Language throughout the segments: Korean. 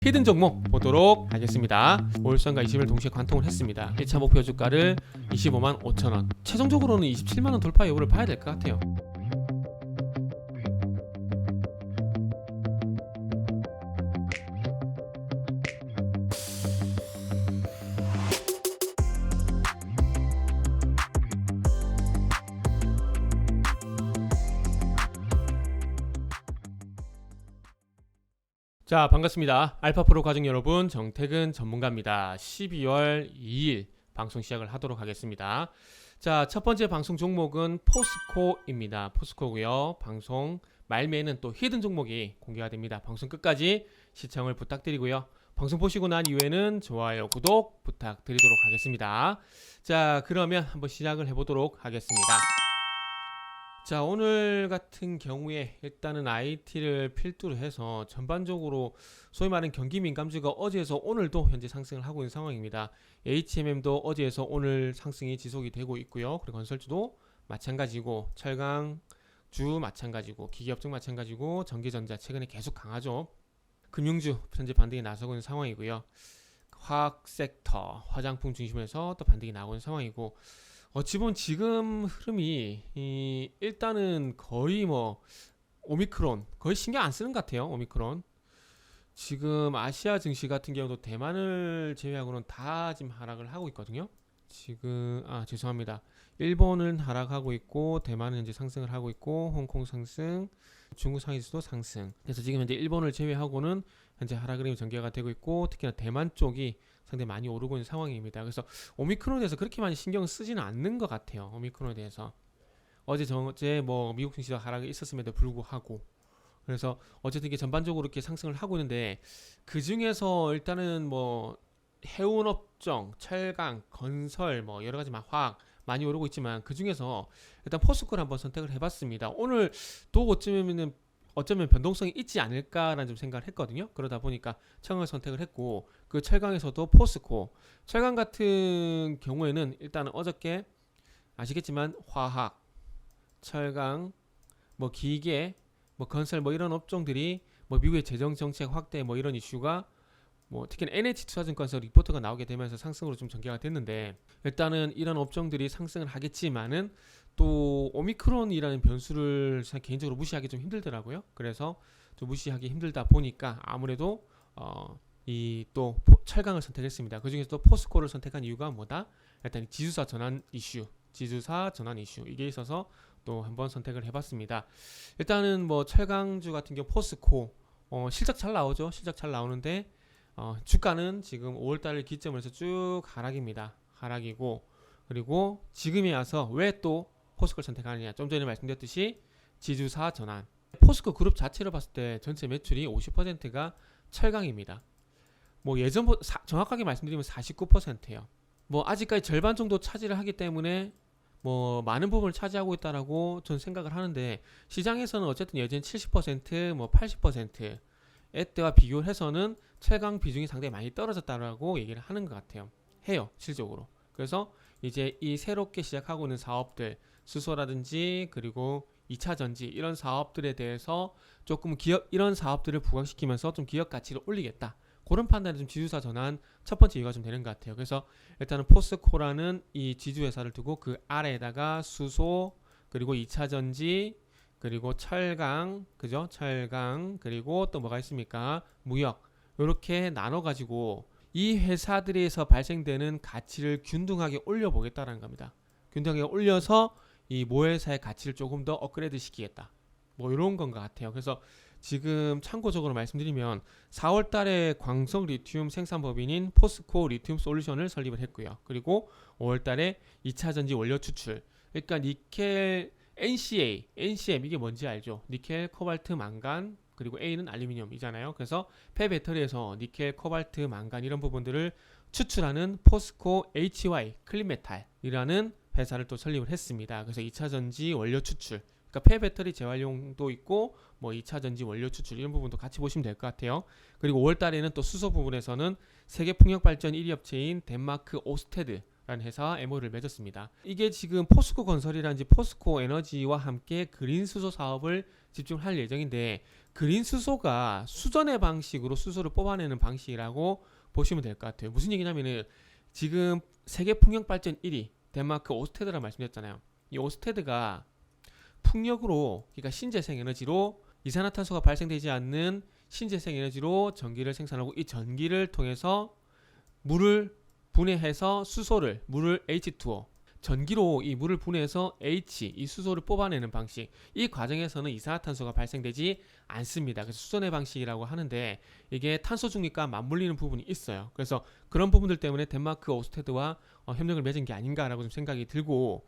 히든 종목 보도록 하겠습니다. 월선과 20일 동시에 관통을 했습니다. 1차 목표 주가를 25만 5천원, 최종적으로는 27만원 돌파 여부를 봐야 될 것 같아요. 자, 반갑습니다. 알파프로 가족 여러분, 정태근 전문가입니다. 12월 2일 방송 시작을 하도록 하겠습니다. 자, 첫 번째 방송 종목은 포스코입니다. 포스코고요. 방송 말미에는 또 히든 종목이 공개가 됩니다. 방송 끝까지 시청을 부탁드리고요. 방송 보시고 난 이후에는 좋아요, 구독 부탁드리도록 하겠습니다. 자, 그러면 한번 시작을 해보도록 하겠습니다. 자, 오늘 같은 경우에 일단은 IT를 필두로 해서 전반적으로 소위 말하는 경기 민감주가 어제에서 오늘도 현재 상승을 하고 있는 상황입니다. HMM도 어제에서 오늘 상승이 지속이 되고 있고요. 그리고 건설주도 마찬가지고, 철강주 마찬가지고, 기계업종 마찬가지고, 전기전자 최근에 계속 강하죠. 금융주 현재 반등이 나서고 있는 상황이고요. 화학 섹터, 화장품 중심에서 또 반등이 나오고 있는 상황이고, 어찌 보면 지금 흐름이 일단은 거의 오미크론 거의 신경 안 쓰는 것 같아요. 오미크론 지금 아시아 증시 같은 경우도 대만을 제외하고는 다 지금 하락을 하고 있거든요. 지금 죄송합니다. 일본은 하락하고 있고, 대만은 현재 상승을 하고 있고, 홍콩 상승, 중국 상위지수도 상승. 그래서 지금 현재 일본을 제외하고는 현재 하락 그림이 전개가 되고 있고, 특히나 대만 쪽이 상당히 많이 오르고 있는 상황입니다. 그래서 오미크론에 대해서 그렇게 많이 신경을 쓰지는 않는 것 같아요. 오미크론에 대해서 어제 미국 증시가 하락이 있었음에도 불구하고, 그래서 어쨌든 이게 전반적으로 이렇게 상승을 하고 있는데, 그 중에서 일단은 해운 업종, 철강, 건설, 여러 가지 화학 많이 오르고 있지만, 그 중에서 일단 포스코를 한번 선택을 해봤습니다. 오늘 또 어쩌면 변동성이 있지 않을까라는 좀 생각을 했거든요. 그러다 보니까 철강을 선택을 했고, 그 철강에서도 포스코, 철강 같은 경우에는 일단은 어저께 아시겠지만 화학, 철강, 기계, 건설 이런 업종들이 미국의 재정 정책 확대 이런 이슈가 특히나 NH투자증권에서 리포트가 나오게 되면서 상승으로 좀 전개가 됐는데, 일단은 이런 업종들이 상승을 하겠지만은 또 오미크론이라는 변수를 개인적으로 무시하기 좀 힘들더라고요. 그래서 좀 무시하기 힘들다 보니까 아무래도 철강을 선택했습니다. 그 중에서도 포스코를 선택한 이유가 뭐다? 일단 지주사 전환 이슈 이게 있어서 또 한번 선택을 해봤습니다. 일단은 철강주 같은 경우 포스코 실적 잘 나오죠. 실적 잘 나오는데 주가는 지금 5월달을 기점으로 해서 쭉 하락입니다. 하락이고, 그리고 지금에 와서 왜 또 포스코를 선택하느냐, 좀 전에 말씀드렸듯이 지주사 전환. 포스코 그룹 자체로 봤을 때 전체 매출이 50%가 철강입니다. 정확하게 말씀드리면 49%예요. 아직까지 절반 정도 차지를 하기 때문에 많은 부분을 차지하고 있다라고 저는 생각을 하는데, 시장에서는 어쨌든 여전히 70%, 80% 때와 비교를 해서는 철강 비중이 상당히 많이 떨어졌다라고 얘기를 하는 것 같아요. 해요, 실적으로. 그래서 이제 이 새롭게 시작하고 있는 사업들, 수소라든지 그리고 2차 전지 이런 사업들에 대해서 조금 이런 사업들을 부각시키면서 좀 기업 가치를 올리겠다, 그런 판단이 좀 지주사 전환 첫 번째 이유가 좀 되는 것 같아요. 그래서 일단은 포스코라는 이 지주 회사를 두고 그 아래에다가 수소, 그리고 2차 전지, 그리고 철강, 그죠? 철강, 그리고 또 뭐가 있습니까? 무역. 이렇게 나눠가지고 이 회사들에서 발생되는 가치를 균등하게 올려보겠다라는 겁니다. 균등하게 올려서 이 모회사의 가치를 조금 더 업그레이드 시키겠다, 이런 건 것 같아요. 그래서 지금 참고적으로 말씀드리면 4월 달에 광석 리튬 생산법인인 포스코 리튬 솔루션을 설립을 했고요. 그리고 5월 달에 2차 전지 원료 추출, 그러니까 니켈, NCM 이게 뭔지 알죠? 니켈, 코발트, 망간, 그리고 A는 알루미늄이잖아요. 그래서 폐배터리에서 니켈, 코발트, 망간 이런 부분들을 추출하는 포스코 HY 클린메탈이라는 회사를 또 설립을 했습니다. 그래서 2차 전지 원료 추출, 그러니까 폐배터리 재활용도 있고 2차 전지 원료 추출 이런 부분도 같이 보시면 될 것 같아요. 그리고 5월 달에는 또 수소 부분에서는 세계 풍력 발전 1위 업체인 덴마크 오스테드라는 라는 회사와 MOU를 맺었습니다. 이게 지금 포스코 건설이라든지 포스코 에너지와 함께 그린 수소 사업을 집중할 예정인데, 그린 수소가 수전의 방식으로 수소를 뽑아내는 방식이라고 보시면 될 것 같아요. 무슨 얘기냐면은 지금 세계 풍력 발전 1위 덴마크 오스테드라 말씀드렸잖아요. 이 오스테드가 풍력으로, 그러니까 신재생 에너지로 이산화탄소가 발생되지 않는 신재생 에너지로 전기를 생산하고, 이 전기를 통해서 물을 분해해서 수소를, 물을 H2O, 전기로 이 물을 분해해서 이 수소를 뽑아내는 방식. 이 과정에서는 이산화탄소가 발생되지 않습니다. 그래서 수전의 방식이라고 하는데, 이게 탄소 중립과 맞물리는 부분이 있어요. 그래서 그런 부분들 때문에 덴마크 오스테드와 협력을 맺은 게 아닌가라고 좀 생각이 들고,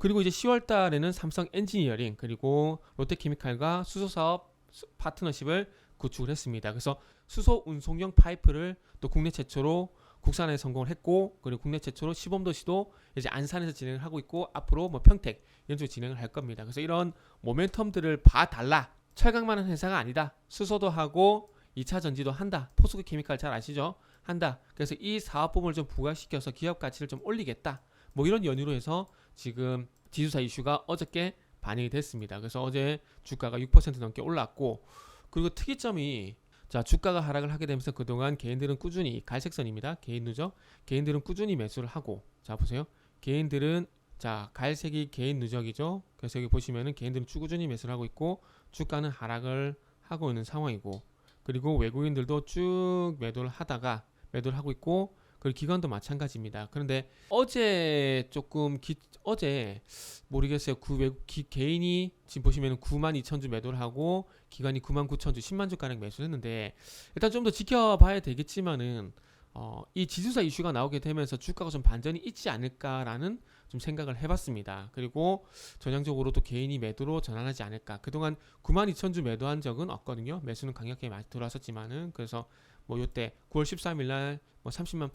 그리고 이제 10월 달에는 삼성 엔지니어링 그리고 롯데케미칼과 수소 사업 파트너십을 구축을 했습니다. 그래서 수소 운송용 파이프를 또 국내 최초로 국산에 성공을 했고, 그리고 국내 최초로 시범도시도 이제 안산에서 진행을 하고 있고, 앞으로 뭐 평택 이런 쪽으로 진행을 할 겁니다. 그래서 이런 모멘텀들을 봐달라. 철강만한 회사가 아니다. 수소도 하고 2차 전지도 한다. 포스코 케미칼 잘 아시죠? 한다. 그래서 이 사업 부분을 좀 부각시켜서 기업 가치를 좀 올리겠다. 뭐 이런 연유로 해서 지금 지주사 이슈가 어저께 반영이 됐습니다. 그래서 어제 주가가 6% 넘게 올랐고, 그리고 특이점이, 자, 주가가 하락을 하게 되면서 그동안 개인들은 꾸준히, 갈색선입니다. 개인 누적. 개인들은 꾸준히 매수를 하고, 자 보세요. 개인들은, 자, 갈색이 개인 누적이죠. 그래서 여기 보시면은 개인들은 꾸준히 매수를 하고 있고, 주가는 하락을 하고 있는 상황이고, 그리고 외국인들도 쭉 매도를 하고 있고, 그리고 기관도 마찬가지입니다. 그런데 어제 어제 모르겠어요. 개인이 지금 보시면 92,000주 매도를 하고, 기관이 99,000주, 10만 주 가량 매수를 했는데, 일단 좀 더 지켜봐야 되겠지만은 이 지주사 이슈가 나오게 되면서 주가가 좀 반전이 있지 않을까라는 좀 생각을 해봤습니다. 그리고 전향적으로도 개인이 매도로 전환하지 않을까. 그동안 92,000주 매도한 적은 없거든요. 매수는 강력하게 많이 들어왔었지만은. 그래서 뭐 요때 9월 13일 날 뭐 30만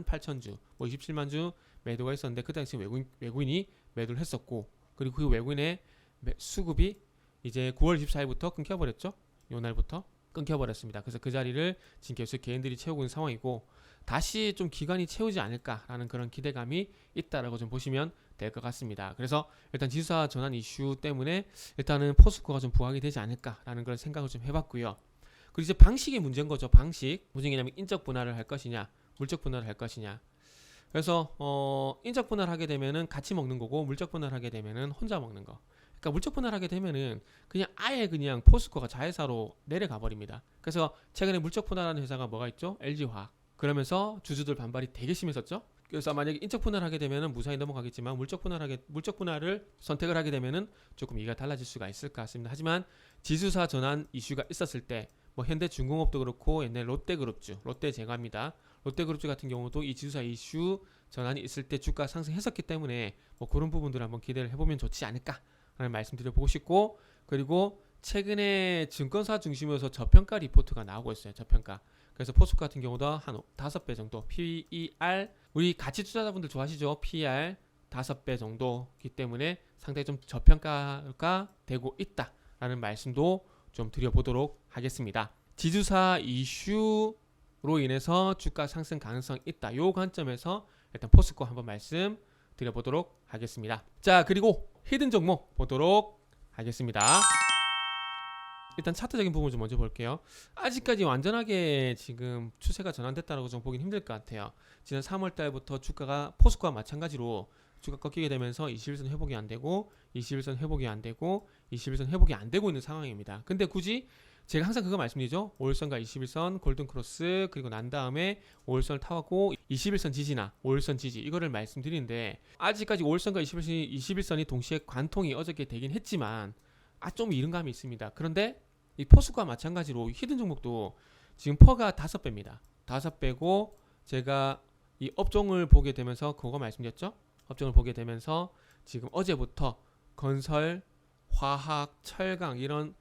8천 주, 뭐 27만 주 매도가 있었는데, 그 당시 외국인이 매도를 했었고, 그리고 그 외국인의 수급이 이제 9월 24일부터 끊겨버렸죠. 요 날부터 끊겨버렸습니다. 그래서 그 자리를 지금 계속 개인들이 채우고 있는 상황이고, 다시 좀 기관이 채우지 않을까라는 그런 기대감이 있다라고 좀 보시면 될 것 같습니다. 그래서 일단 지수사 전환 이슈 때문에 일단은 포스코가 좀 부각이 되지 않을까라는 그런 생각을 좀 해봤고요. 그리고 이제 방식이 문제인 거죠. 방식. 무슨 얘기냐면 인적 분할을 할 것이냐, 물적 분할을 할 것이냐. 그래서 인적 분할하게 되면은 같이 먹는 거고, 물적 분할하게 되면은 혼자 먹는 거. 그러니까 물적 분할하게 되면은 그냥 아예 그냥 포스코가 자회사로 내려가 버립니다. 그래서 최근에 물적 분할하는 회사가 뭐가 있죠? LG화학. 그러면서 주주들 반발이 되게 심했었죠. 그래서 만약에 인적 분할하게 되면은 무사히 넘어가겠지만, 물적 분할을 선택을 하게 되면은 조금 이가 달라질 수가 있을 것 같습니다. 하지만 지수사 전환 이슈가 있었을 때, 뭐 현대중공업도 그렇고 옛날 롯데그룹주, 롯데제과입니다. 롯데그룹주 같은 경우도 이 지수사 이슈 전환이 있을 때 주가 상승했었기 때문에 뭐 그런 부분들을 한번 기대를 해보면 좋지 않을까라는 말씀드려보고 싶고, 그리고 최근에 증권사 중심으로서 저평가 리포트가 나오고 있어요. 저평가. 그래서 포스코 같은 경우도 한 5배 정도 PER, 우리 가치 투자자분들 좋아하시죠? PER 5배 정도이기 때문에 상당히 좀 저평가가 되고 있다라는 말씀도 좀 드려보도록 하겠습니다. 지주사 이슈로 인해서 주가 상승 가능성 있다. 요 관점에서 일단 포스코 한번 말씀 드려보도록 하겠습니다. 자, 그리고 히든 종목 보도록 하겠습니다. 일단 차트적인 부분을 좀 먼저 볼게요. 아직까지 완전하게 지금 추세가 전환됐다고 좀 보긴 힘들 것 같아요. 지난 3월 달부터 주가가 포스코와 마찬가지로 주가 꺾이게 되면서 21선 회복이 안 되고 21선 회복이 안 되고 21선 회복이 안 되고 있는 상황입니다. 근데 굳이 제가 항상 그거 말씀드리죠. 5일선과 21선 골든 크로스, 그리고 난 다음에 5일선을 타고 21선 지지나 5일선 지지, 이거를 말씀드리는데, 아직까지 5일선과 21선이 동시에 관통이 어저께 되긴 했지만 좀 이른 감이 있습니다. 그런데 이 포스코와 마찬가지로 히든 종목도 지금 퍼가 5배입니다. 5배고, 제가 이 업종을 보게 되면서 그거 말씀드렸죠. 업종을 보게 되면서 지금 어제부터 건설, 화학, 철강 이런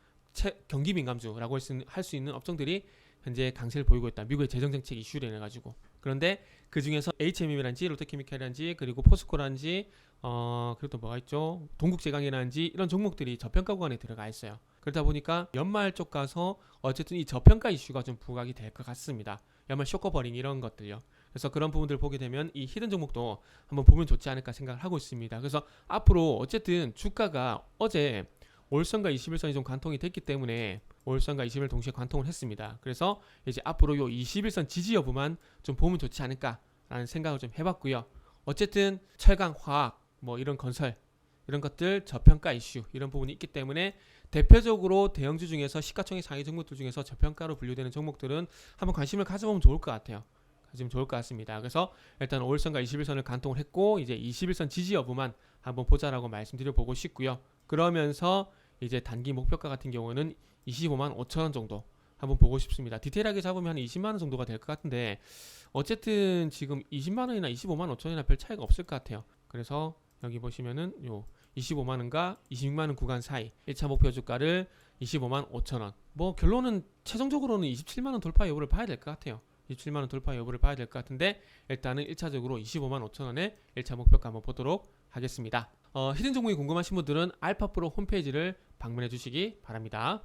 경기 민감주라고 할 수 있는 업종들이 현재 강세를 보이고 있다. 미국의 재정정책 이슈로 인해 가지고. 그런데 그 중에서 HMM이란지 롯데케미칼이란지 그리고 포스코란지 그리고 또 뭐가 있죠? 동국제강이란지 이런 종목들이 저평가 구간에 들어가 있어요. 그러다 보니까 연말 쪽 가서 어쨌든 이 저평가 이슈가 좀 부각이 될 것 같습니다. 연말 쇼커버링 이런 것들요. 그래서 그런 부분들 보게 되면 이 히든 종목도 한번 보면 좋지 않을까 생각을 하고 있습니다. 그래서 앞으로 어쨌든 주가가 어제 5일선과 21선이 좀 관통이 됐기 때문에 5일선과 20일 동시에 관통을 했습니다. 그래서 이제 앞으로 요 21선 지지 여부만 좀 보면 좋지 않을까라는 생각을 좀 해봤고요. 어쨌든 철강, 화학, 뭐 이런 건설 이런 것들 저평가 이슈 이런 부분이 있기 때문에 대표적으로 대형주 중에서 시가총액 상위 종목들 중에서 저평가로 분류되는 종목들은 한번 관심을 가져보면 좋을 것 같아요. 가지면 좋을 것 같습니다. 그래서 일단 5일선과 21선을 관통을 했고 이제 21선 지지 여부만 한번 보자라고 말씀드려 보고 싶고요. 그러면서 이제 단기 목표가 같은 경우는 25만 5천원 정도 한번 보고 싶습니다. 디테일하게 잡으면 한 20만원 정도가 될 것 같은데 어쨌든 지금 20만원이나 25만 5천원이나 별 차이가 없을 것 같아요. 그래서 여기 보시면은 요 25만원과 26만원 구간 사이 1차 목표 주가를 25만 5천원. 뭐 결론은 최종적으로는 27만원 돌파 여부를 봐야 될 것 같아요. 27만원 돌파 여부를 봐야 될 것 같은데 일단은 1차적으로 25만 5천원의 1차 목표가 한번 보도록 하겠습니다. 히든 종목이 궁금하신 분들은 알파프로 홈페이지를 방문해 주시기 바랍니다.